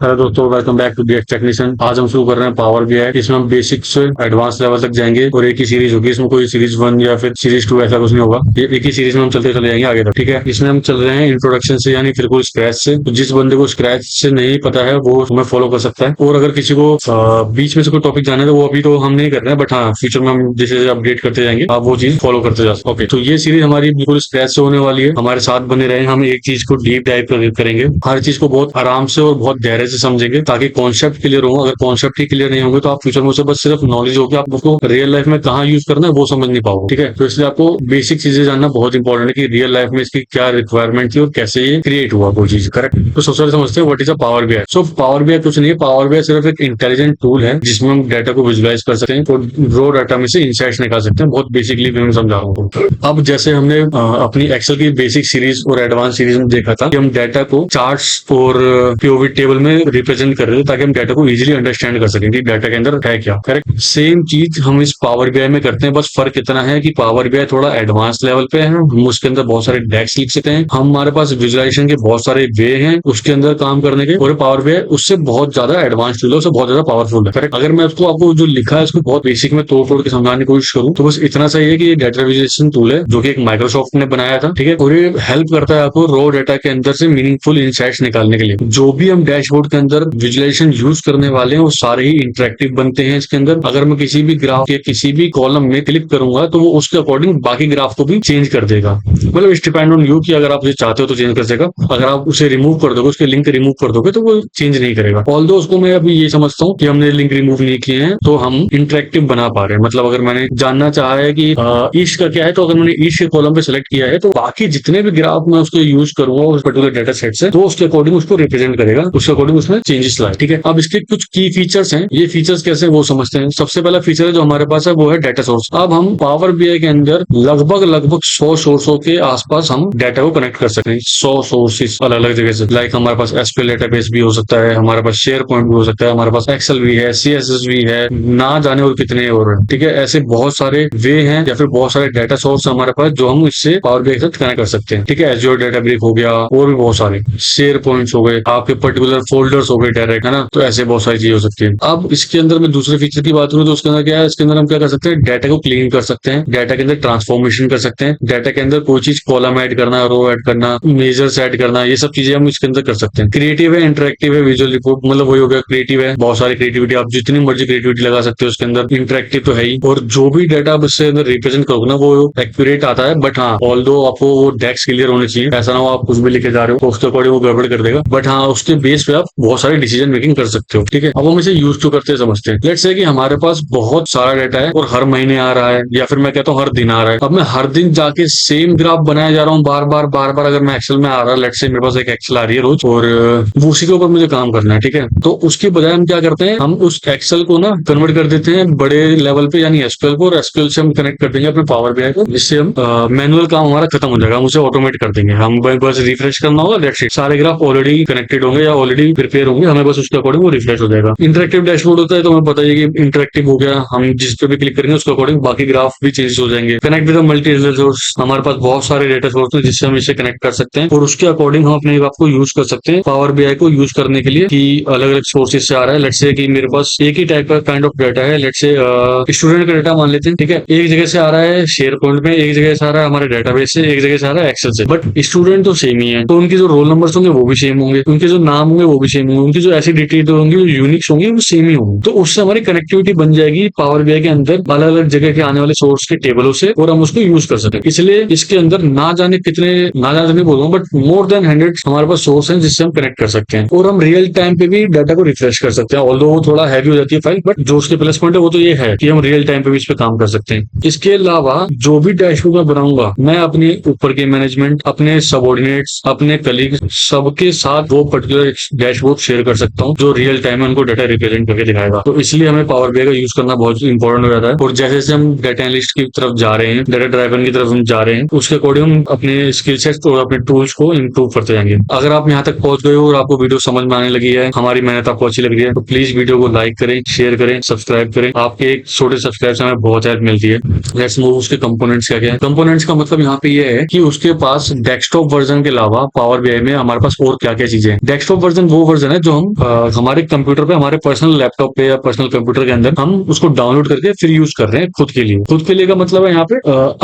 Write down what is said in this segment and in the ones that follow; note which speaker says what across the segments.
Speaker 1: Hello दोस्तों, welcome back to BX technician. आज हम शुरू कर रहे हैं पावर बीआई। इसमें हम बेसिक से एडवांस लेवल तक जाएंगे और एक ही सीरीज होगी। इसमें कोई सीरीज 1 या फिर सीरीज 2 ऐसा कुछ नहीं होगा। ये एक ही सीरीज में हम चलते चले जाएंगे आगे तक। ठीक है, इसमें हम चल रहे हैं इंट्रोडक्शन से, यानी बिल्कुल स्क्रैच से। तो जिस बंदे को स्क्रैच से नहीं पता है वो हमें फॉलो कर सकता है, और अगर किसी को बीच में से कोई टॉपिक जाना है तो वो अभी तो हम नहीं कर रहे हैं, बट हाँ फ्यूचर में हम जैसे अपडेट करते जाएंगे आप वो चीज फॉलो करते जा सकते। ओके, तो ये सीरीज हमारी बिल्कुल स्क्रैच से होने वाली है। हमारे साथ बने रहे, हम एक चीज को डीप डाइव करेंगे, हर चीज को बहुत आराम से और बहुत गहरे से समझेंगे ताकि कॉन्सेप्ट क्लियर हो। अगर कॉन्सेप्ट ही क्लियर नहीं होंगे तो आप फ्यूचर में उसे बस सिर्फ नॉलेज होगी, आप उसको रियल लाइफ में कहाँ यूज करना है वो समझ नहीं पाओगे। ठीक है, तो इसलिए आपको बेसिक चीजें जानना बहुत इंपॉर्टेंट है कि रियल लाइफ में इसकी क्या रिक्वायरमेंट थी और कैसे ये क्रिएट हुआ कोई चीज। करेक्ट, तो सबसे पहले समझते हैं what is a power BI. So power BI कुछ नहीं है, पावर बीआई सिर्फ एक इंटेलिजेंट टूल है जिसमें हम डाटा को विजुलाइज कर सकते हैं और रॉ डाटा में से इंसाइट्स निकाल सकते हैं। बहुत बेसिकली मैं समझा रहा हूँ। अब जैसे हमने अपनी एक्सेल की बेसिक सीरीज और एडवांस सीरीज में देखा था कि हम डाटा को चार्ट्स और पिवट टेबल में रिप्रेजेंट कर रहे थे ताकि हम डाटा को इजीली अंडरस्टैंड कर सकें कि डाटा के अंदर है क्या। करेक्ट, सेम चीज हम इस पावर बीआई में करते हैं, बस फर्क इतना है कि पावर बीआई थोड़ा एडवांस लेवल पे है। हम उसके अंदर बहुत सारे डेक्स लिख सकते हैं, हमारे पास विजुअलाइजेशन के बहुत सारे वे हैं उसके अंदर काम करने के, और पावर बीआई उससे बहुत ज्यादा एडवांस टूल है, उससे बहुत ज्यादा पावरफुल है। करेक्ट, अगर मैं उसको आपको जो लिखा है उसको बहुत बेसिक में तोड़ तोड़ के समझाने की कोशिश करूँ तो बस इतना सही है कि ये डाटा विजुअलाइजेशन टूल है जो कि एक माइक्रोसॉफ्ट ने बनाया था। ठीक है, और ये हेल्प करता है आपको रॉ डाटा के अंदर से मीनिंगफुल इंसाइट्स निकालने के लिए। जो भी हम डैशबोर्ड के अंदर विजुअलाइजेशन यूज करने वाले हैं वो सारे ही इंटरेक्टिव बनते हैं इसके अंदर। अगर मैं किसी भी ग्राफ के किसी भी कॉलम में क्लिक करूंगा तो वो उसके अकॉर्डिंग बाकी ग्राफ को भी चेंज कर देगा। मतलब इट्स डिपेंड ऑन यू कि अगर आप ये चाहते हो तो चेंज कर सकेगा, अगर आप उसे रिमूव कर दोगे, उसके लिंक रिमूव कर दोगे तो वो चेंज नहीं करेगा। ऑल्दो उसको मैं अभी ये समझता हूँ कि हमने लिंक रिमूव नहीं किए हैं तो हम इंटरेक्टिव बना पा रहे हैं। मतलब अगर मैंने जानना चाहा है कि ईस्ट का क्या है तो अगर मैंने ईस्ट के कॉलम पे सिलेक्ट किया है तो बाकी जितने भी ग्राफ मैं उसको यूज करूंगा उस पर्टिकुलर डाटा सेट से तो उसके अकॉर्डिंग उसको रिप्रेजेंट करेगा, उसके अकॉर्डिंग उसमें चेंजेस लाए। ठीक है, अब इसके कुछ की फीचर्स हैं। ये फीचर्स कैसे वो समझते हैं। सबसे पहला फीचर है जो हमारे पास है वो है डाटा सोर्स। अब हम पावर बीआई के अंदर लगभग 100 सोर्सों के आसपास हम डाटा को कनेक्ट कर सकते हैं। 100 सोर्सेस अलग अलग जगह से, लाइक हमारे पास एसक्यूएल डेटाबेस भी हो सकता है, हमारे पास शेयर पॉइंट भी हो सकता है, हमारे पास एक्सेल भी है, सीएसएस भी है, ना जाने और कितने और। ठीक है, ऐसे बहुत सारे वे हैं या फिर बहुत सारे डाटा सोर्स हमारे पास जो हम इससे पावर बीआई के साथ कनेक्ट कर सकते हैं। ठीक है, एज़्योर डेटाब्रिक हो गया और भी बहुत सारे शेयर पॉइंट्स हो गए, आपके पर्टिकुलर फोल्डर्स हो गए डायरेक्ट, है ना। तो ऐसे बहुत सारी चीजें हो सकती है। अब इसके अंदर मैं दूसरे फीचर की बात करूं तो उसके अंदर क्या है, इसके अंदर हम क्या कर सकते हैं, डाटा को क्लीन कर सकते हैं, डाटा के अंदर ट्रांसफॉर्मेशन कर सकते हैं, डाटा के अंदर कोई चीज कॉलम ऐड करना, रो ऐड करना, मेजर्स ऐड करना, ये सब चीजें हम इसके अंदर कर सकते हैं। क्रिएटिव है, इंटरेक्टिव है, विजुअल रिपोर्ट, मतलब वही हो गया। क्रिएटिव है, बहुत सारी क्रिएटिविटी, आप जितनी मर्जी क्रिएटिविटी लगा सकते हो उसके अंदर। इंटरेक्टिव तो है ही, और जो भी डाटा आप इससे अंदर रिप्रेजेंट करोगे ना वो एक्यूरेट आता है। बट हाँ, ऑल्दो आपको वो डेक्स क्लियर होने चाहिए, ऐसा ना हो आप कुछ भी लिखे जा रहे हो तो उसके अकॉर्डिंग वो गड़बड़ कर देगा। बट हाँ, उसके बेस पे आप बहुत सारे डिसीजन मेकिंग कर सकते हो। ठीक है, अब हम इसे यूज तो करते समझते हैं। लेट्स से कि हमारे पास बहुत सारा डाटा है और हर महीने आ रहा है या फिर मैं कहता हूँ हर दिन आ रहा है। अब मैं हर दिन जाके सेम ग्राफ बनाया जा रहा हूँ बार बार अगर मैं एक्सेल में आ रहा है, लेट्स से मेरे पास एक एक्सेल आ रही है रोज और वो उसी के ऊपर मुझे काम करना है। ठीक है, तो उसके बजाय हम क्या करते हैं, हम उस एक्सेल को ना कन्वर्ट कर देते हैं बड़े लेवल पे, यानी एसक्यूएल को, और एसक्यूएल से हम कनेक्ट कर देंगे अपने पावर बीआई को, जिससे हम मैनुअल काम हमारा खत्म हो जाएगा, हम उसे ऑटोमेट कर देंगे। हम बस रिफ्रेश करना होगा, दैट्स इट। सारे ग्राफ ऑलरेडी कनेक्टेड होंगे या ऑलरेडी प्रिपेयर होंगे, हमें बस उसके अकॉर्डिंग वो रिफ्रेश हो जाएगा। इंटरेक्टिव डैशबोर्ड होता है तो हमें पता है कि इंटरेक्टिव हो गया, हम जिस पे भी क्लिक करेंगे उसके अकॉर्डिंग बाकी ग्राफ भी चेंज हो जाएंगे। कनेक्ट विद मल्टी सोर्स, हमारे पास बहुत सारे डेटा सोर्स हैं जिससे हम इसे कनेक्ट कर सकते हैं और उसके अकॉर्डिंग हम अपने ग्राफ को यूज कर सकते हैं पावर बीआई को यूज करने के लिए कि अलग अलग सोर्सेज से आ रहा है। लेट्स से कि मेरे पास एक ही टाइप का काइंड ऑफ डाटा है, लेट्स से स्टूडेंट का डाटा मान लेते हैं। ठीक है, एक जगह से आ रहा है शेयर पॉइंट में, एक जगह से आ रहा है हमारे डेटाबेस से, एक जगह से आ रहा है एक्सेल से, बट स्टूडेंट तो सेम ही है। तो उनके जो रोल नंबर होंगे वो भी सेम होंगे, उनके जो नाम होंगे वो भी सेम होंगे, उनकी जो ऐसी डिटेल होंगी, जो यूनिक्स होंगे वो सेम ही होंगे। तो उससे हमारी कनेक्टिविटी बन जाएगी पावर बीआई के अंदर अलग अलग जगह के आने वाले सोर्स के टेबलों से, और हम उसको यूज कर सकें। इसलिए इसके अंदर ना जाने कितने, ना जाने बोल रहा हूँ, बट मोर देन 100 हमारे पास सोर्स हैं जिससे हम कनेक्ट कर सकते हैं, और हम रियल टाइम पे भी डाटा को रिफ्रेश कर सकते हैं। ऑल्दो वो थोड़ा हैवी हो जाती है फाइल, बट जो उसके प्लस पॉइंट है वो तो ये है कि हम रियल टाइम पे भी इस पे काम कर सकते हैं। इसके अलावा जो भी डैशबोर्ड मैं बनाऊंगा, मैं अपने ऊपर के मैनेजमेंट, अपने सबऑर्डिनेट्स, अपने कलीग, सबके साथ वो पर्टिकुलर डैशबोर्ड शेयर कर सकता हूँ जो रियल टाइम में उनको डाटा रिप्रेजेंट करके दिखाएगा। तो इसलिए हमें पावर बीआई का यूज करना बहुत इंपॉर्टेंट हो जाता है। और जैसे जैसे हम डाटा एनालिस्ट की तरफ जा रहे हैं, डाटा ड्राइवर की तरफ हम जा रहे हैं, उसके अकॉर्डिंग हम अपने स्किल सेट और अपने टूल्स को इंप्रूव करते जाएंगे। अगर आप यहाँ तक पहुंच गए हो और आपको वीडियो समझ में आने लगी है, हमारी मेहनत आपको अच्छी लग रही है, तो प्लीज वीडियो को लाइक करें, शेयर करें, सब्सक्राइब करें। आपके एक छोटे सब्सक्राइब से हमें बहुत हेल्प मिलती है। लेट्स मूव उसके कंपोनेंट्स क्या क्या है। कंपोनेंट्स का मतलब यहाँ पे ये है कि उसके पास डेस्कटॉप वर्जन के अलावा पावर बीआई में हमारे पास और क्या क्या चीजें हैं। डेस्कटॉप वर्जन वो वर्जन है जो हम हमारे कंप्यूटर पे, हमारे पर्सनल लैपटॉप पे या पर्सनल कंप्यूटर के अंदर हम उसको डाउनलोड करके फिर यूज कर रहे हैं खुद के लिए। खुद के लिए का मतलब है यहाँ पे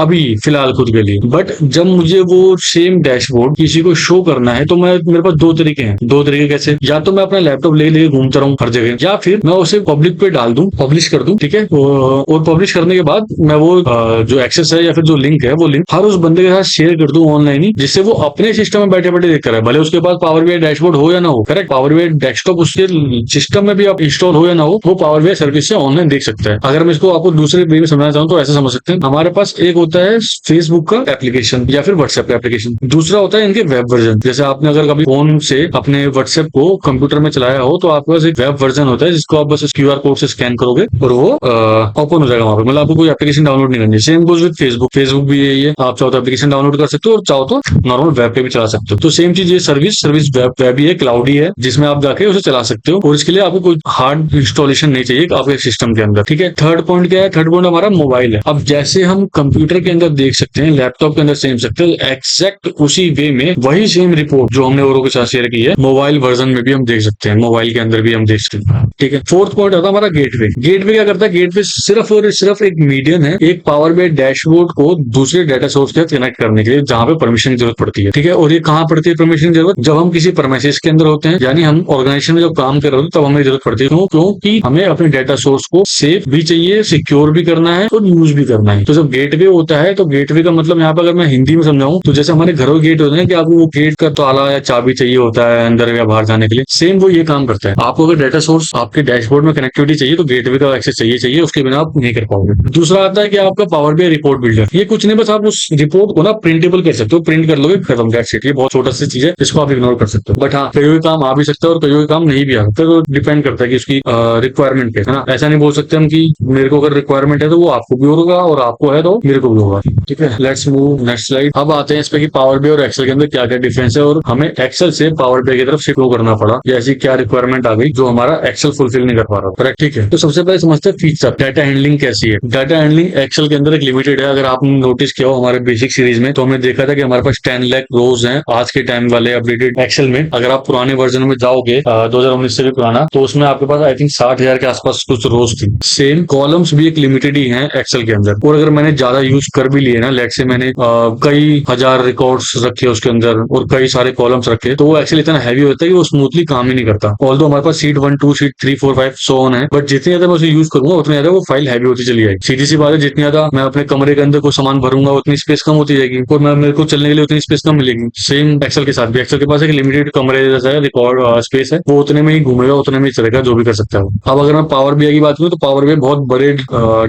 Speaker 1: अभी फिलहाल खुद के लिए। बट जब मुझे वो सेम डैशबोर्ड किसी को शो करना है तो मैं, मेरे पास दो तरीके हैं। दो तरीके कैसे? या तो मैं अपना लैपटॉप ले लेके घूमता रहूं हर जगह, या फिर मैं उसे पब्लिक पे डाल दूं, पब्लिश कर दूं, ठीक है। और पब्लिश करने के बाद मैं वो जो एक्सेस है या फिर जो लिंक है वो लिंक हर उस बंदे के साथ शेयर कर दूं ऑनलाइन ही, जिससे वो अपने सिस्टम में बैठे बैठे देख कर है, भले उसके पास पावर बीआई डैशबोर्ड हो या ना हो। करेक्ट, पावर बीआई डेस्कटॉप उसके सिस्टम में भी आप इंस्टॉल हो या ना हो, वो पावर बीआई सर्विस से ऑनलाइन देख सकता है। अगर मैं इसको आपको दूसरे वे में समझना चाहूँ तो ऐसे समझ सकते हैं, हमारे पास एक होता है फेसबुक का एप्लीकेशन या फिर व्हाट्सएप का एप्लीकेशन, दूसरा होता है इनके वेब वर्जन। जैसे आपने अगर कभी फोन से अपने व्हाट्सएप को कंप्यूटर में चलाया हो तो आपके पास एक वेब वर्जन होता है जिसको आप बस क्यूआर कोड से स्कैन करोगे और वो ओपन हो जाएगा वहां पे, मतलब आपको कोई एप्लीकेशन डाउनलोड नहीं करनी। Same goes with Facebook, Facebook भी यही है, आप चाहो तो एप्लीकेशन डाउनलोड कर सकते हो और चाहो तो नॉर्मल वेब पे भी चला सकते हो। तो सेम चीज ये सर्विस वेब ही है, क्लाउड ही है, जिसमें आप जाके उसे चला सकते हो और इसके लिए आपको कोई हार्ड इंस्टॉलेशन नहीं चाहिए आपके सिस्टम के अंदर, ठीक है। थर्ड पॉइंट क्या है? थर्ड पॉइंट हमारा मोबाइल है। अब जैसे हम कंप्यूटर के अंदर देख सकते हैं, लैपटॉप के अंदर सेम सकते हैं, एक्जैक्ट उसी वे में वही सेम रिपोर्ट जो हमने औरों के साथ शेयर की है मोबाइल वर्जन में भी हम देख सकते हैं, मोबाइल के अंदर भी हम देख सकते हैं, ठीक है। फोर्थ पॉइंट आता है हमारा गेटवे। गेटवे क्या करता है? गेटवे सिर्फ और सिर्फ एक मीडियम है, एक पावर बीआई डैशबोर्ड को दूसरे डाटा सोर्स के साथ कनेक्ट करने के लिए, जहां पे परमिशन की जरूरत पड़ती है, ठीक है। और ये कहां पड़ती है परमिशन की जरूरत? जब हम किसी परमिसेस के अंदर होते हैं, यानी हम ऑर्गेनाइजेशन में जब काम कर रहे होते हैं तब हमें जरूरत पड़ती है। क्योंकि हमें अपने डाटा सोर्स को सेफ भी चाहिए, सिक्योर भी करना है और यूज भी करना है। तो जब गेटवे होता है तो गेटवे का मतलब यहाँ पर अगर मैं हिंदी में समझाऊं तो जैसे हमारे घरों गेट होते हैं कि आपको वो गेट का ताला या चाबी चाहिए होता है अंदर या बाहर जाने के लिए, सेम वो ये काम करता है। आपको अगर डाटा सोर्स आपके डैशबोर्ड में कनेक्टिविटी चाहिए तो गेटवे का एक्सेस चाहिए, उसके बिना आप नहीं कर पाओगे। दूसरा आता है कि आपका पावर बीआई रिपोर्ट बिल्डर। ये कुछ नहीं, बस आप उस रिपोर्ट को ना प्रिंटेबल कर सकते हो, प्रिंट कर लोगे खत्म, दैट्स इट। ये बहुत छोटा सी चीज है जिसको आप इग्नोर कर सकते हो। बट हाँ, कई काम आ भी सकता है और कई काम नहीं भी आ सकता, तो डिपेंड करता है कि उसकी रिक्वायरमेंट पे, है ना। ऐसा नहीं बोल सकते हम कि मेरे को अगर रिक्वायरमेंट है तो वो आपको भी होगा और आपको है तो मेरे को भी होगा, ठीक है। Let's move next slide. अब आते हैं इस पे कि पावर बीआई और एक्सेल के अंदर क्या क्या डिफरेंस है और हमें एक्सेल से पावर बीआई की तरफ शिफ्ट करना पड़ा, या ऐसी क्या रिक्वायरमेंट आ गई जो हमारा एक्सेल फुलफिल नहीं कर पा रहा, करेक्ट, ठीक है। तो सबसे पहले समझते हैं फीचर, डाटा हैंडलिंग कैसी है। डाटा हैंडलिंग एक्सेल के अंदर एक लिमिटेड है। अगर आपने नोटिस किया हो हमारे बेसिक सीरीज में तो हमने देखा था कि हमारे पास 10 लाख रोज हैं आज के टाइम वाले अपडेटेड एक्सेल में। अगर आप पुराने वर्जन में जाओगे 2019 से भी पुराना, तो उसमें आपके पास आई थिंक 60,000 के आसपास कुछ रोज थी। सेम कॉलम्स भी एक लिमिटेड ही हैं एक्सेल के अंदर। और अगर मैंने ज्यादा यूज कर भी लिए ना, लेट से मैंने कई हजार रिकॉर्ड्स रखे उसके अंदर और कई सारे कॉलम्स रखे, तो वो एक्सेल इतना हैवी होता है कि वो स्मूथली काम ही नहीं करता। ऑल्दो हमारे पास शीट 1 2 शीट 3 4 5 सो ऑन है, बट जितनी ज्यादा मैं उसे यूज करूंगा उतनी ज्यादा वो फाइल हैवी होती चली जाएगी। सीधी सी बात है, जितनी ज्यादा मैं अपने कमरे के अंदर कोई सामान भरूंगा उतनी स्पेस कम होती जाएगी और मेरे को चलने के लिए उतनी स्पेस कम मिलेगी। सेम एक्सेल के साथ भी, एक्सेल के पास एक लिमिटेड कमरे जैसा है रिकॉर्ड स्पेस है, वो उतने में ही घूमेगा, उतने में ही चलेगा, जो भी कर सकता है। अब अगर मैं पावर बीआई की बात करूं तो पावर बीआई बहुत बड़े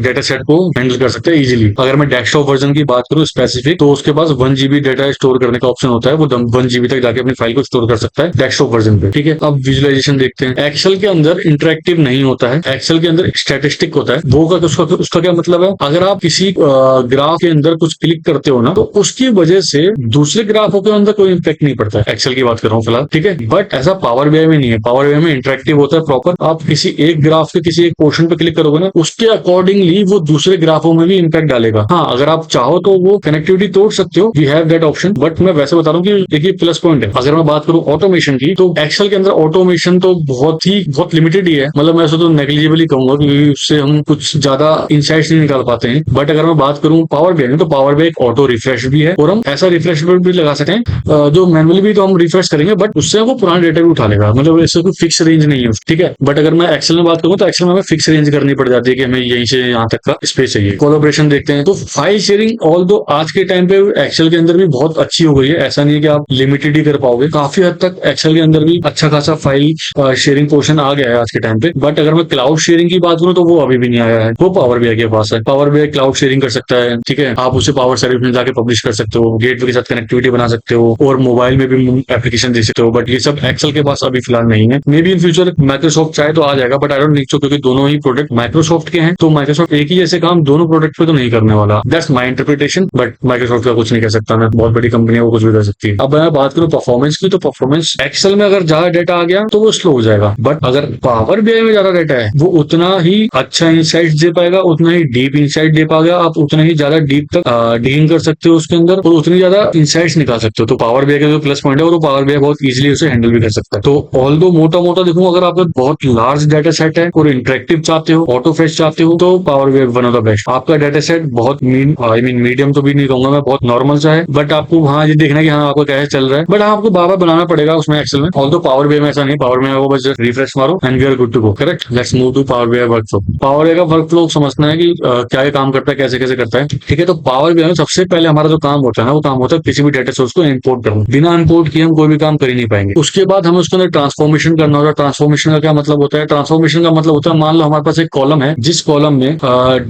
Speaker 1: डेटा सेट को हैंडल कर सकता है इजीली। अगर मैं डेस्कटॉप वर्जन की बात करूं स्पेसिफिक, तो उसके पास 1 GB डेटा स्टोर करने का ऑप्शन होता है, वो 1 GB तक जाके अपनी फाइल को स्टोर कर सकता है डेस्कटॉप वर्जन पे, ठीक है। अब विजुअलाइजेशन देखते हैं। एक्सेल के अंदर इंटरेक्टिव नहीं होता है, एक्सेल के अंदर स्टैटिस्टिक होता है। वो का उसका क्या मतलब है? अगर आप किसी ग्राफ के अंदर कुछ क्लिक करते हो ना, तो उसकी वजह से दूसरे ग्राफों के अंदर कोई इंपैक्ट नहीं पड़ता है। एक्सेल की बात कर रहा हूँ फिलहाल, ठीक है। बट ऐसा पावर बीआई में नहीं है। पावर बीआई में इंटरेक्टिव होता है प्रॉपर। आप किसी एक ग्राफ के किसी एक पोर्शन पे क्लिक करोगे ना, उसके अकॉर्डिंगली वो दूसरे ग्राफों में भी इंपैक्ट डालेगा। हाँ, अगर आप चाहो तो वो कनेक्टिविटी तोड़ सकते हो, you have that option. But मैं वैसे बता रहा हूँ कि एक प्लस पॉइंट है। अगर मैं बात करूँ ऑटोमेशन की, तो एक्सेल के अंदर ऑटोमेशन तो बहुत लिमिटेड ही है, मतलब मैं ऐसा तो नेग्लिजिबल ही कहूंगा, क्योंकि उससे हम कुछ ज्यादा इंसाइट्स नहीं निकाल पाते हैं। बट अगर मैं बात करूँ पावर बीआई में, तो पावर बीआई ऑटो रिफ्रेश भी है और हम ऐसा रिफ्रेश भी लगा सकते हैं जो मैनुअली भी तो हम रिफ्रेश करेंगे, बट उससे वो पुराना डेटा भी उठा लेगा, मतलब इससे कोई फिक्स रेंज नहीं है, ठीक है। बट अगर मैं एक्सेल में बात करूँ तो एक्सेल में हमें फिक्स रेंज करनी पड़ जाती है कि हमें यहीं से यहाँ तक का स्पेस चाहिए। कोलैबोरेशन देखते हैं, तो फाइल शेयरिंग ऑल्दो आज के टाइम पे एक्सेल के अंदर भी बहुत अच्छी हो गई है। ऐसा नहीं है कि आप लिमिटेड ही कर पाओगे, काफी हद तक एक्सेल के अंदर भी अच्छा खासा फाइल शेयरिंग पोर्शन आ गया है आज के टाइम पे। बट अगर मैं क्लाउड शेयरिंग की बात करूँ तो वो अभी भी नहीं आया है, वो पावर बीआई के पास है। पावर बीआई क्लाउड शेयरिंग कर सकता है, ठीक है। आप उसे पावर सर्विस में जाके पब्लिश कर सकते हो, गेटवे के साथ कनेक्टिविटी बना सकते हो और मोबाइल में भी एप्लीकेशन दे सकते हो। बट ये सब एक्सेल के पास अभी फिलहाल नहीं है। May be in future Microsoft चाहे तो आ जाएगा, but I don't think so, क्योंकि दोनों ही प्रोडक्ट माइक्रोसॉफ्ट के हैं, तो माइक्रोसॉफ्ट एक ही जैसे काम दोनों प्रोडक्ट पे तो नहीं करने वाला। That's my interpretation, but Microsoft का कुछ नहीं कह सकता मैं, बहुत बड़ी कंपनी है, वो कुछ भी कर सकती है। अब मैं बात करूं परफॉर्मेंस की, तो परफॉर्मेंस एक्सेल में अगर ज्यादा डेटा आ गया तो वो स्लो हो जाएगा, बट अगर पावर बीआई में ज्यादा डेटा है वो उतना ही अच्छा इंसाइट दे पाएगा, उतना ही डीप इंसाइट दे पाएगा, आप उतना ही ज्यादा डीप तक डिगिंग कर सकते हो उसके अंदर और उतनी ज्यादा इंसाइट्स निकाल सकते हो। तो पावर बीआई का जो प्लस पॉइंट है वो, तो पावर बीआई बहुत इजीली उसे हैंडल भी कर सकता है। सकता है। तो ऑल दो मोटा मोटा देखूं, अगर आपका बहुत लार्ज डाटा सेट है और इंटरेक्टिव चाहते हो, ऑटो फेच चाहते हो, तो power BI one of the best. आपका डाटा सेट बहुत मीडियम तो भी नहीं कहूंगा मैं, बहुत नॉर्मल सा है, बट आपको वहाँ ये देखना है कि हाँ आपको कैसे चल रहा है, बट हाँ आपको बार बार बनाना पड़ेगा उसमें एक्सेल में। ऑल दो पावर BI में ऐसा नहीं, पावर में वो बस रिफ्रेश मारो and we are good to go. Correct, let's move to power BI workflow. Power BI का वर्कफ्लो समझना है कि क्या ये काम करता है, कैसे कैसे करता है। ठीक है, तो पावर BI में सबसे पहले हमारा जो काम होता है ना, वो काम होता है किसी भी डेटा सोर्स को इंपोर्ट करना। बिना इंपोर्ट किए हम कोई भी काम कर ही नहीं पाएंगे। उसके बाद हमें उसके अंदर ट्रांसफॉर्मेशन करना होता है। ट्रांसफॉर्मेशन का क्या मतलब होता है? ट्रांसफॉर्मेशन का मतलब होता है, मान लो हमारे पास एक कॉलम है, जिस कॉलम में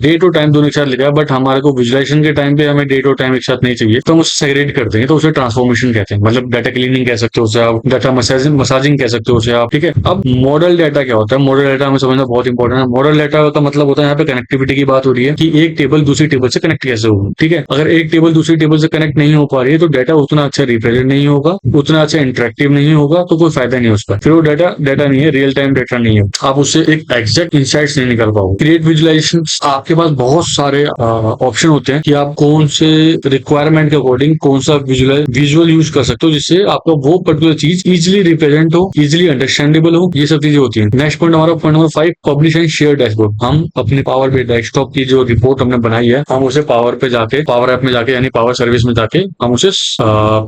Speaker 1: डेट और टाइम दोनों एक साथ लिखा है, बट हमारे को विजुलाइजेशन के टाइम पे हमें डेट और टाइम एक साथ नहीं चाहिए, तो हम उसे सेग्रेगेट कर देंगे, तो उसे ट्रांसफॉर्मेशन कहते हैं। मतलब डाटा क्लीनिंग कह सकते हो उसे आप, डाटा मसाजिंग कह सकते हो उसे आप। ठीक है, अब मॉडल डाटा क्या होता है? मॉडल डाटा हमें समझना बहुत इंपॉर्टेंट है। मॉडल डाटा का मतलब होता है, यहाँ पे कनेक्टिविटी की बात हो रही है कि एक टेबल दूसरी टेबल से कनेक्ट कैसे होगी। ठीक है, अगर एक टेबल दूसरी टेबल से कनेक्ट नहीं हो पा रही है, तो डाटा उतना अच्छा रिप्रेजेंट नहीं होगा, उतना अच्छा इंटरेक्टिव नहीं होगा, तो कोई फायदा नहीं है उसका, फिर वो डाटा डाटा नहीं है, रियल टाइम डाटा नहीं है, आप उससे एक एग्जैक्ट इंसाइट्स नहीं निकाल पाओगे। क्रिएट विजुलाइजेशन, आपके पास बहुत सारे ऑप्शन होते हैं कि आप कौन से रिक्वायरमेंट के अकॉर्डिंग कौन सा विजुअल यूज कर सकते हो, जिससे आपका वो पर्टिकुलर चीज इजिली रिप्रेजेंट हो, इजिली अंडरस्टैंडेबल हो, ये सब चीजें होती है। नेक्स्ट पॉइंट हमारा point number 5, publish and share dashboard. हम अपने पावर पे डेस्कटॉप की जो रिपोर्ट हमने बनाई है, हम उसे पावर पे जाके, पावर ऐप में जाके, यानी पावर सर्विस में जाके हम उसे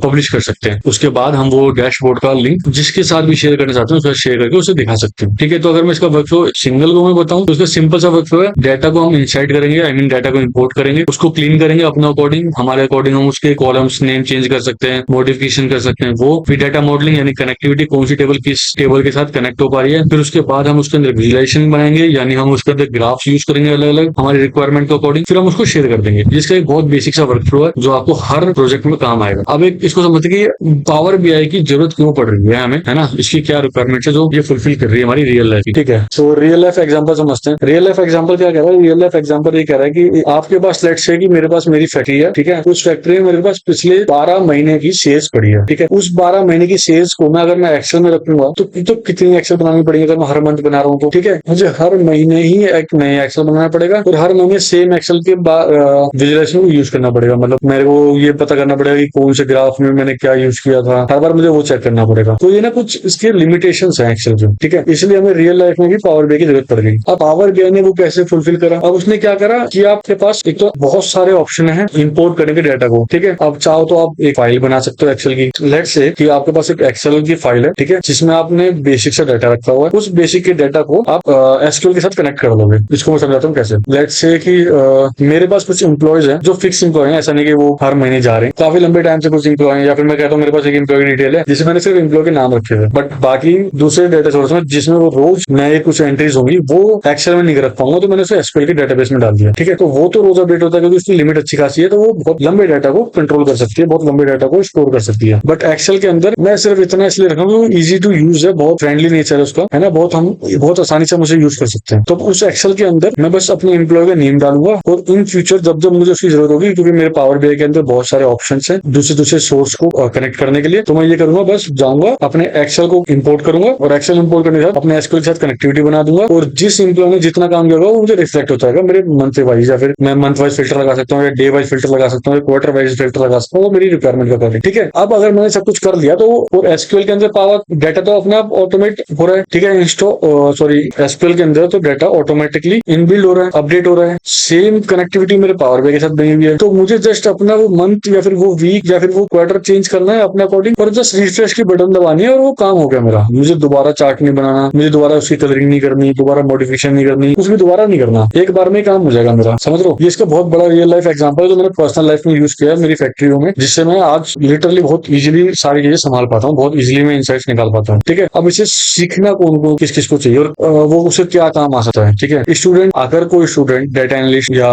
Speaker 1: पब्लिश कर सकते हैं। उसके बाद हम वो डैशबोर्ड का लिंक जिसके साथ भी शेयर करना चाहते हैं उसका शेयर करके उसे दिखा सकते हैं। ठीक है, तो अगर मैं इसका वर्कफ्लो सिंगल को मैं बताऊं, तो उसका सिंपल सा वर्कफ्लो है, डाटा को हम इंसाइट करेंगे, आई मीन डाटा को इंपोर्ट करेंगे, उसको क्लीन करेंगे अपने अकॉर्डिंग, हमारे अकॉर्डिंग हम उसके कॉलम्स नेम चेंज कर सकते हैं, मॉडिफिकेशन कर सकते हैं। वो फिर डाटा मॉडलिंग यानी कनेक्टिविटी, कौन सी टेबल किस टेबल के साथ कनेक्ट हो पा रही है। फिर उसके बाद हम उसके अंदर विजुलाइजेशन बनाएंगे, यानी हम उसके अंदर ग्राफ्स यूज करेंगे अलग अलग हमारी रिक्वायरमेंट के अकॉर्डिंग, फिर हम उसको शेयर कर देंगे, जिसका एक बहुत बेसिक सा वर्कफ्लो है जो आपको हर प्रोजेक्ट में काम आएगा। अब एक इसको समझते कि पावर BI की जरूरत क्यों पड़ रही है हमें, है ना, इसकी क्या रिक्वायरमेंट है जो ये फुलफिल कर रही है हमारी रियल लाइफ की। ठीक है, तो रियल लाइफ एग्जांपल समझते हैं। रियल लाइफ एग्जांपल क्या कह रहा है? रियल लाइफ एग्जांपल ये कह रहा है कि आपके पास लेट्स से कि मेरे पास मेरी फैक्ट्री है। ठीक है, उस फैक्ट्री में मेरे पास पिछले 12 महीने की सेल्स पड़ी है। ठीक है, उस 12 महीने की सेल्स को मैं अगर मैं एक्सेल में रखूंगा तो कितनी एक्सेल बनानी पड़ेगी? अगर मैं हर मंथ बना रहा हूँ तो ठीक है, मुझे हर महीने ही एक नया एक्सेल बनाना पड़ेगा और हर महीने सेम एक्सेल के विजुलाइजेशन यूज करना पड़ेगा। मतलब मेरे को ये पता करना पड़ेगा कि कौन से ग्राफ में मैंने क्या यूज किया था, हर बार मुझे वो चेक करना पड़ेगा। तो ये ना कुछ इसके लिमिटेशंस हैं एक्सेल में। ठीक है, इसलिए हमें रियल लाइफ में भी पावर BI की जरूरत पड़ गई। अब पावर BI ने वो कैसे फुलफिल करा? अब उसने क्या करा कि आपके पास एक तो बहुत सारे ऑप्शन है इंपोर्ट करने के डाटा को। ठीक है, अब चाहो तो आप एक फाइल बना सकते हो एक्सेल की। लेट्स से कि आपके पास एक एक्सेल की फाइल है, ठीक है, जिसमें आपने बेसिक सा डाटा रखा हुआ है। उस बेसिक के डाटा को आप SQL के साथ कनेक्ट कर लोगे। इसको मैं समझाता हूँ कैसे। लेट्स से कि मेरे पास कुछ एम्प्लॉयज हैं जो फिक्स एम्प्लॉय हैं, ऐसा नहीं कि वो हर महीने जा रहे हैं, काफी लंबे टाइम से कुछ एम्प्लॉय हैं, या फिर मैं कहता हूँ मेरे पास एक एम्प्लॉय की डिटेल है जिसमें मैंने सिर्फ एम्प्लॉय के नाम रखे हुए, बट बाकी दूसरे डाटा सोर्स में जिसमें वो रोज नए कुछ एंट्रीज होंगी वो एक्सेल में नहीं रख पाऊंगा, तो मैंने उसे SQL के डेटाबेस में डाल दिया। ठीक है, तो वो तो रोज अपडेट होता है क्योंकि उसकी लिमिट अच्छी खासी है, तो वो बहुत लंबे डाटा को कंट्रोल कर सकती है, बहुत लंबे डाटा को स्टोर कर सकती है। बट एक्सेल के अंदर मैं सिर्फ इतना इसलिए रखा हूँ, इजी टू यूज है, बहुत फ्रेंडली नेचर है उसका, है ना, बहुत आसानी से मुझे यूज कर सकते हैं। तो उस एक्सेल के अंदर मैं बस अपने एम्प्लॉय का नेम डालूंगा और इन फ्यूचर जब जब मुझे उसकी जरूरत होगी, क्योंकि मेरे पावर BI के अंदर बहुत सारे ऑप्शन है दूसरे दूसरे सोर्स को कनेक्ट करने के लिए, तो मैं ये करूंगा, बस जाऊंगा अपने एक्सेल को इंपोर्ट करूंगा और एक्सेल इंपोर्ट करने के साथ अपने SQL के साथ कनेक्टिविटी बना दूंगा, और जिस एम्प्लॉय ने जितना काम किया होगा वो मुझे रिफ्लेक्ट होता है मेरे मंथ वाइज, या फिर मैं मंथ वाइज फिल्टर लगा सकता हूँ, या डे वाइज फिल्टर लगा सकता हूँ, क्वार्टर वाइज फिल्टर लगा सकता हूँ, वो मेरी रिक्वायरमेंट का कर। ठीक है, अब अगर मैंने सब कुछ कर लिया तो और SQL के अंदर पावर डाटा तो अपने आप ऑटोमेट हो रहा है। ठीक है, SQL के अंदर तो डाटा ऑटोमेटिकली इनबिल्ड हो रहा है, अपडेट हो रहा है, सेम कनेक्टिविटी मेरे पावर BI के साथ बनी हुई है। तो मुझे जस्ट अपना वो मंथ या फिर वो वीक या फिर वो क्वार्टर चेंज करना है अपने अकॉर्डिंग, और जस्ट रिफ्रेश की बटन दबानी है और वो काम हो गया मेरा। मुझे दोबारा चार्ट नहीं बनाना, मुझे दोबारा उसकी कलरिंग नहीं करनी, दोबारा मॉडिफिकेशन नहीं करनी, कुछ भी दोबारा नहीं करना, एक बार में काम हो जाएगा मेरा। समझ लो, ये इसका बहुत बड़ा रियल लाइफ एग्जांपल है जो मैंने पर्सनल लाइफ में यूज किया है मेरी फैक्ट्रियों में, जिससे मैं आज लिटरली बहुत इजीली सारी चीजें संभाल पाता हूँ, बहुत इजीली मैं इंसाइट्स निकाल पाता हूँ। ठीक है, अब इसे सीखना कौन को किस किस को चाहिए और वो उसे क्या काम आ सकता है। ठीक है, स्टूडेंट, अगर कोई स्टूडेंट डाटा एनालिस्ट या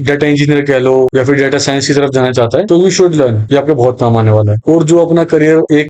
Speaker 1: डाटा इंजीनियर कह लो या फिर डाटा साइंस की तरफ जाना चाहता है, तो यू शुड लर्न, ये आपके बहुत काम आने वाला है। और जो अपना करियर एक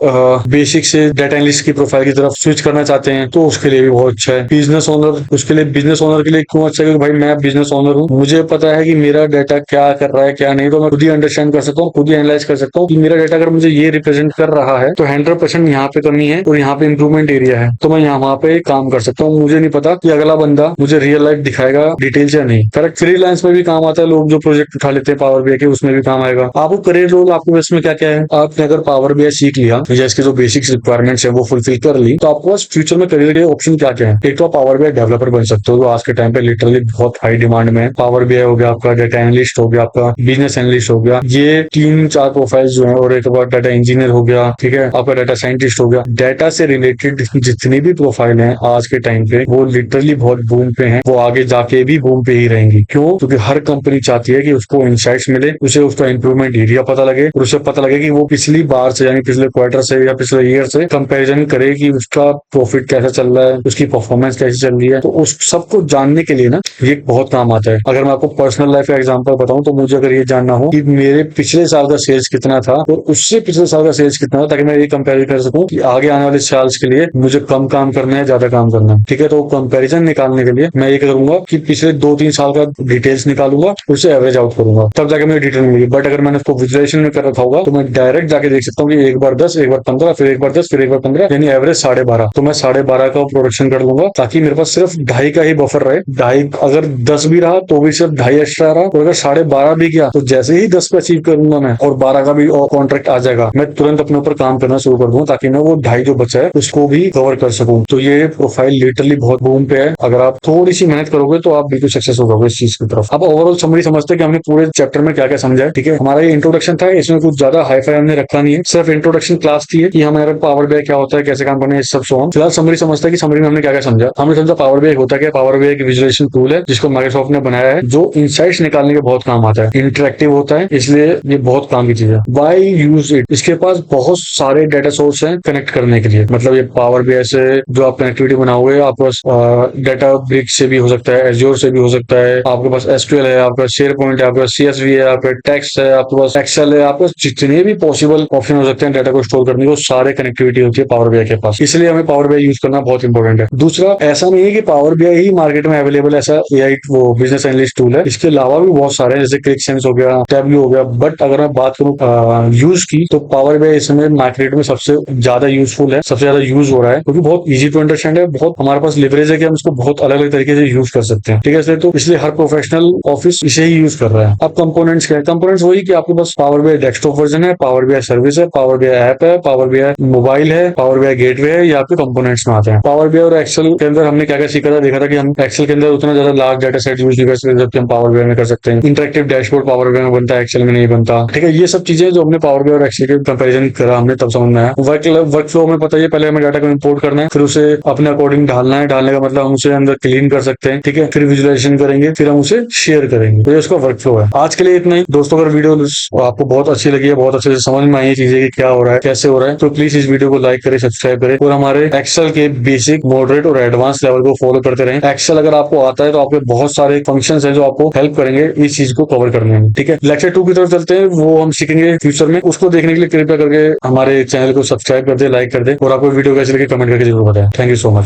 Speaker 1: बेसिक से डाटा एनालिस्ट की प्रोफाइल की तरफ स्विच करना चाहते हैं, तो उसके लिए भी बहुत अच्छा है। बिजनेस ओनर, उसके लिए बिजनेस ओनर के लिए क्यों अच्छा है? क्योंकि भाई मैं बिजनेस ओनर हूँ, मुझे पता है कि मेरा डाटा क्या कर रहा है क्या नहीं, तो मैं खुद ही अंडरस्टैंड कर सकता हूँ, खुद ही एनालाइज कर सकता हूँ कि मेरा डाटा अगर मुझे ये रिप्रेजेंट कर रहा है तो 100% यहाँ पे कमी है और यहाँ पे इंप्रूवमेंट एरिया है, तो मैं यहाँ पे काम कर सकता हूँ। मुझे नहीं पता कि अगला बंदा मुझे रियल लाइफ दिखाएगा डिटेल्स या नहीं। करेक्ट, फ्रीलांस में भी काम आता है, लोग जो प्रोजेक्ट उठा लेते हैं पावर BI के, उसमें भी काम आएगा। आपको करियर रोल आपके बस में क्या क्या है? आपने अगर पावर BI सीख लिया या इसके जो बेसिक्स रिक्वायरमेंट्स है वो फुलफिल कर ली, तो आपके पास फ्यूचर में करियर के ऑप्शन क्या क्या है। एक तो आप पावर बीआई डेवलपर बन सकते हो, तो आज के टाइम पे लिटरली बहुत हाई डिमांड में है। पावर बीआई हो गया आपका, डेटा एनालिस्ट हो गया आपका, बिजनेस एनालिस्ट हो गया, ये 3-4 प्रोफाइल जो है, और एक बार डाटा इंजीनियर हो गया, ठीक है, आपका डाटा साइंटिस्ट हो गया। डाटा से रिलेटेड जितनी भी प्रोफाइल है आज के टाइम पे वो लिटरली बहुत बूम पे हैं, वो आगे जाके भी बूम पे ही रहेंगी। क्यों? क्योंकि हर कंपनी चाहती है कि उसको इनसाइट्स मिले, उसे उसका इंप्रूवमेंट एरिया पता लगे, और उसे पता लगे कि वो पिछली बार से यानी पिछले क्वार्टर से या पिछले ईयर से कंपैरिजन करे कि उसका प्रॉफिट कैसा चल रहा है, उसकी परफॉर्मेंस कैसी चल रही है। तो उस सबको जानने के लिए ना ये बहुत काम आता है। अगर मैं आपको पर्सनल लाइफ का एग्जांपल बताऊं, तो मुझे अगर ये जानना हो कि मेरे पिछले साल का सेल्स कितना था और उससे पिछले साल का सेल्स कितना था, ताकि मैं ये कंपेयर कर सकूं कि आगे आने वाले साल के लिए मुझे कम काम करना है, ज्यादा काम करना है, ठीक है। तो कंपैरिजन निकालने के लिए मैं ये करूंगा कि पिछले 2-3 साल का डिटेल्स निकालूंगा, उससे एवरेज आउट करूंगा, तब जाके मुझे डिटेल मिलेगी। बट अगर मैंने उसको विजुअलाइजेशन में कर रखा होगा तो मैं डायरेक्ट जाके देख सकता हूँ कि एक बार 10, एक बार 15, फिर एक बार 10, फिर एक बार 15, यानी एवरेज 12.5। तो मैं 12.5 का प्रोडक्शन कर लूंगा, ताकि मेरे पास सिर्फ 2.5 का ही बफर रहे। 2.5 अगर 10 भी रहा तो भी सिर्फ 2.5 एक्स्ट्रा रहा, और अगर 12.5 भी गया तो जैसे ही 10 पे अचीव करूंगा मैं, और 12 का भी कॉन्ट्रैक्ट आ जाएगा, मैं तुरंत अपने ऊपर काम करना शुरू कर दूंगा, ताकि मैं वो 2.5 जो बचा है उसको भी कवर कर सकूं। तो ये प्रोफाइल लिटरली बहुत बूम पे है। अगर आप थोड़ी सी मेहनत करोगे तो आप बिल्कुल सक्सेस हो जाओगे इस चीज की तरफ। अब ओवरऑल समरी समझते हैं कि हमने पूरे चैप्टर में क्या क्या समझा है, ठीक है। हमारा ये इंट्रोडक्शन था, इसमें कुछ ज्यादा हाई फाई हमने रखा नहीं है, सिर्फ इंट्रोडक्शन क्लास थी कि हमारा पावर बीआई क्या होता है, कैसे काम करना है, सब सो ऑन। फिलहाल समरी समझते हैं कि समरी में हमने क्या क्या समझा। हमने समझा पावर बीआई होता क्या है। पावर बीआई एक विजुअलाइजेशन टूल है जिसको माइक्रोसॉफ्ट ने बनाया है, जो इनसाइट्स निकालने के बहुत काम आता है, इंटरेक्टिव होता है, इसलिए ये बहुत काम की चीज है। वाई यूज इट, इसके पास बहुत सारे डाटा सोर्स हैं कनेक्ट करने के लिए। मतलब ये पावर बीआई से जो आप कनेक्टिविटी बनाओगे, आपके पास डाटा ब्रिक से भी हो सकता है, एज्योर से भी हो सकता है, आपके पास एसक्यूएल है, आपके पास शेयर पॉइंट है, आपके पास सीएसवी है, आपके टेक्स्ट है, आपके पास एक्सेल है, आपके पास जितने भी पॉसिबल ऑप्शन हो सकते हैं डाटा को स्टोर करने को, सारे कनेक्टिविटी होती है पावर बीआई के पास। इसलिए हमें पावर बीआई यूज करना बहुत इंपॉर्टेंट है। दूसरा, ऐसा नहीं है कि पावर बीआई ही मार्केट में अवेलेबल ऐसा एआई वो बिजनेस एनालिस्ट टूल है, इसके अलावा भी बहुत सारे हैं, जैसे क्लिक सेंस हो गया, टैबलू हो गया। बट अगर मैं बात करूं यूज की, तो पावर बीआई इस समय मार्केट में सबसे ज्यादा यूजफुल है, सबसे ज्यादा यूज हो रहा है, क्योंकि बहुत इजी टू अंडरस्टैंड है, बहुत हमारे पास लिवरेज है कि हम इसको बहुत अलग अलग तरीके से यूज कर सकते हैं, ठीक है। इसलिए हर प्रोफेशनल ऑफिस इसे ही यूज कर रहा है। अब कंपोनेंट्स क्या है? कंपोनेंट्स वही कि आपके पास पावर बीआई डेस्कटॉप वर्जन है, पावर बीआई सर्विस है, पावर बीआई ऐप है, पावर बीआई मोबाइल है, पावर बीआई गेटवे है, या आपके कंपोनेंट्स में आते हैं। पावर बीआई और एक्सेल के अंदर हमने क्या क्या सीखा था, देखा था कि हम एक्सेल के अंदर उतना ज्यादा लार्ज डाटा सेट यूज नहीं कर सकते जबकि हम पावर बीआई में कर सकते हैं। इंटरेक्टिव डैशबोर्ड पावर बीआई में बनता है, एक्सेल में नहीं बनता, ठीक है। ये सब चीजें जो हमने पावर बीआई और एक्सेल के कंपेरिजन करा, हमने तब समझ में आया। वर्क फ्लो में पता है, पहले हमें डाटा को इंपोर्ट करना है, फिर उसे अपने अकॉर्डिंग ढालना है। ढालने का मतलब हम उसे अंदर क्लीन कर सकते हैं, ठीक है, फिर विजुअलाइजेशन करेंगे, फिर हम उसे शेयर करेंगे। तो ये उसका वर्क फ्लो है। आज के लिए इतना ही दोस्तों। अगर वीडियो आपको बहुत अच्छी लगी है, बहुत अच्छे से समझ में आई है चीजें कि क्या हो रहा है, कैसे हो रहा है, तो प्लीज इस वीडियो को लाइक करें, सब्सक्राइब करें, और हमारे एक्सेल के बेसिक, मॉडरेट और एडवांस लेवल को फॉलो करते रहें। एक्सेल अगर आपको आता है तो आपके बहुत सारे फंक्शंस हैं जो आपको हेल्प करेंगे इस चीज को कवर करने में, ठीक है। लेक्चर 2 की तरफ चलते हैं, वो हम सीखेंगे फ्यूचर में। उसको देखने के लिए कृपया करके हमारे चैनल को सब्सक्राइब कर दे, लाइक कर दे, और आपको वीडियो कैसे लगे कमेंट करके जरूर बताएं। Thank you so much.